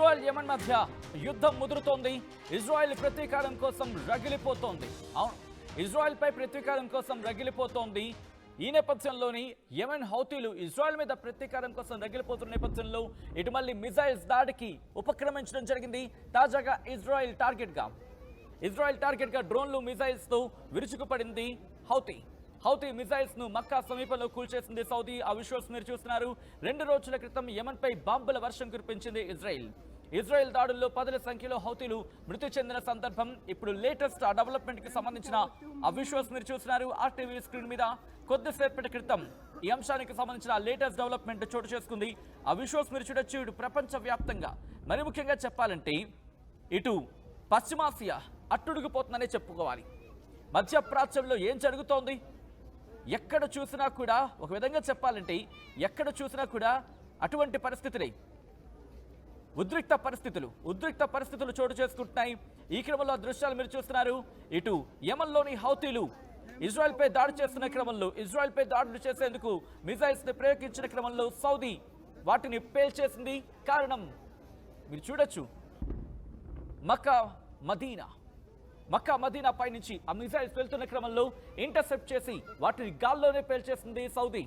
Israel Yemen మధ్య యుద్ధం ముదురుతోంది. Israel ప్రతీకారం కోసం రగిలిపోతోంది. అవును, ఇజ్రాయెల్ పై ప్రతీకారం కోసం రగిలిపోతోంది. ఈ నేపథ్యంలోని యెమెన్ హౌతీలు ఇజ్రాయెల్ మీద ప్రతీకారం కోసం రగిలిపోతున్న నేపథ్యంలో ఇటు మళ్ళీ మిజైల్స్ దాడికి ఉపక్రమించడం జరిగింది. తాజాగా ఇజ్రాయెల్ టార్గెట్ గా డ్రోన్లు మిజైల్స్ తో విరుచుకుపడింది హౌతీ మిజైల్స్ ను మక్కా సమీపంలో కూల్చేసింది సౌదీ. ఆ విజువల్స్ మీరు చూస్తున్నారు. 2 రోజుల క్రితం యెమెన్ పై బాంబుల వర్షం కురిపించింది ఇజ్రాయెల్ దాడుల్లో 10ల సంఖ్యలో హౌతీలు మృతి చెందిన సందర్భం. ఇప్పుడు లేటెస్ట్ ఆ డెవలప్మెంట్ కి సంబంధించిన ఆ విజువల్స్ మీరు చూస్తున్నారు RTV స్క్రీన్ మీద. కొద్దిసేపటి క్రితం ఈ అంశానికి సంబంధించిన లేటెస్ట్ డెవలప్మెంట్ చోటు చేసుకుంది. ఆ విజువల్స్ మీరు చూడొచ్చు. ఇటు ప్రపంచ వ్యాప్తంగా మరి ముఖ్యంగా చెప్పాలంటే ఇటు పశ్చిమాసియా అట్టుడుగుపోతుందనే చెప్పుకోవాలి. మధ్యప్రాచ్యంలో ఏం జరుగుతోంది? ఎక్కడ చూసినా కూడా, ఒక విధంగా చెప్పాలంటే ఎక్కడ చూసినా కూడా అటువంటి పరిస్థితులే, ఉద్రిక్త పరిస్థితులు చోటు చేసుకుంటున్నాయి. ఈ క్రమంలో దృశ్యాలు మీరు చూస్తున్నారు. ఇటు యెమెన్లోని హౌతీలు ఇజ్రాయెల్ పై దాడి చేస్తున్న క్రమంలో, ఇజ్రాయెల్ పై దాడులు చేసేందుకు మిజైల్స్ ని ప్రయోగించిన క్రమంలో సౌదీ వాటిని పేల్చేసింది. కారణం మీరు చూడొచ్చు. మక్కా మదీనా పై నుంచి ఆ మిజైల్స్ వెళ్తున్న క్రమంలో ఇంటర్సెప్ట్ చేసి వాటిని గాల్లోనే పేల్చేసింది సౌదీ.